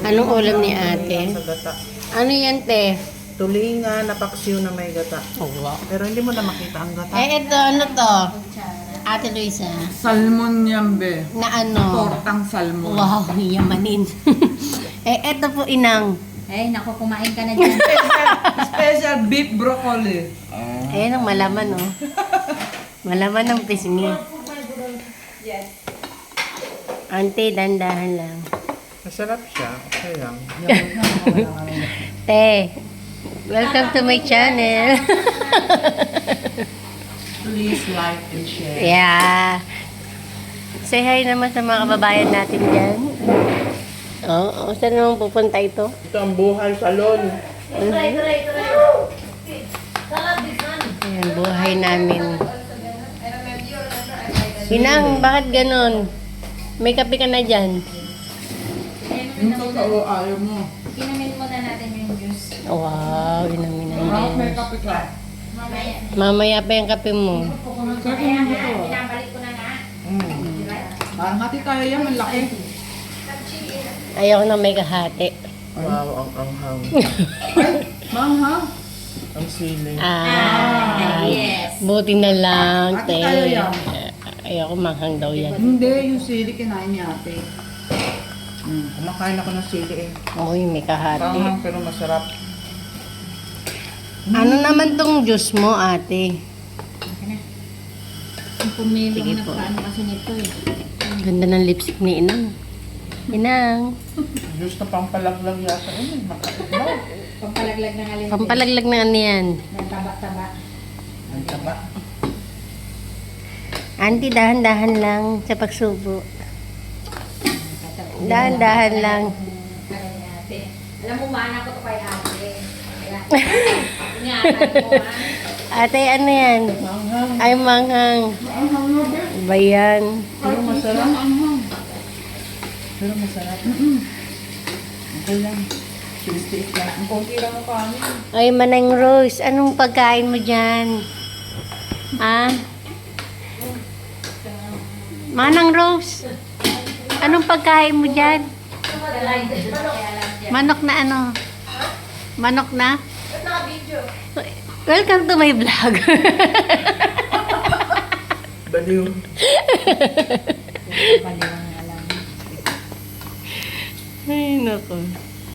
Anong ulam ni ate? Sa gata. Ano yan, te? Tulingan na paksiw na may gata. Oh, wow. Pero hindi mo na makita ang gata. Ito, ano to? Ate Luisa. Salmon yan, be. Na ano? Tortang salmon. Wow, yamanin. Ito po, inang. Ay, naku, kumain ka na dyan. Special beef broccoli. Ayan ang malaman, oh. Malaman ng pisngi. Ante, dandahan lang. Masarap siya. Okay lang. Te, welcome to my channel. Please like and share. Yeah. Say hi naman sa mga kababayan natin dyan. Oo, saan naman pupunta ito? Ito ang buhay salon. Ayan, buhay namin. Inang, bakit ganon? May kape ka na dyan. Yung totoo, ayaw mo. Inumin muna natin yung juice. Wow, inamin na Bakit may yan. kape ka? Mamaya. Mamaya pa yung kape mo. Kaya nga, pinabalik ko na nga. Parang hati tayo yan, malaki. Ayaw na may kahati. Wow, ang anghang. Manghang. Ang sili. Ay, buti na lang, Ate, te. tayo yan. Ayoko manghang daw yan. Hindi, yung sili kinain ni ate. Kumakain ako ng sili eh. Uy, may kahati. Anghang pero masarap. Ano naman tong juice mo, ate? Ang pumilo Sige na po. paano kasi nito eh. Ganda ng lipstick ni Inang. Inang. Diyos na pampalaglag yata. Makakita. Pampalaglag ng alin. Pampalaglag na ano yan. Ng taba-taba. Ang taba. Auntie, dahan-dahan lang sa pagsubo. Dahan-dahan lang. Kaya ni ate. Alam mo, maana ko to kay ate. Kaya, ingatan mo ha. Ate, ano yan? Anghang. Ay, manghang. Ba yan? Pero masarap. Pero masarap. Okay lang. Tiis-tiis lang. Ang konti lang ang kanin. Ay, Manang Rose, anong pagkain mo dyan? Ah? Manang Rose, anong pagkain mo dyan? Manok na ano? Manok na? Welcome to my vlog. Baliw. Baliwang alam. Ay, naku.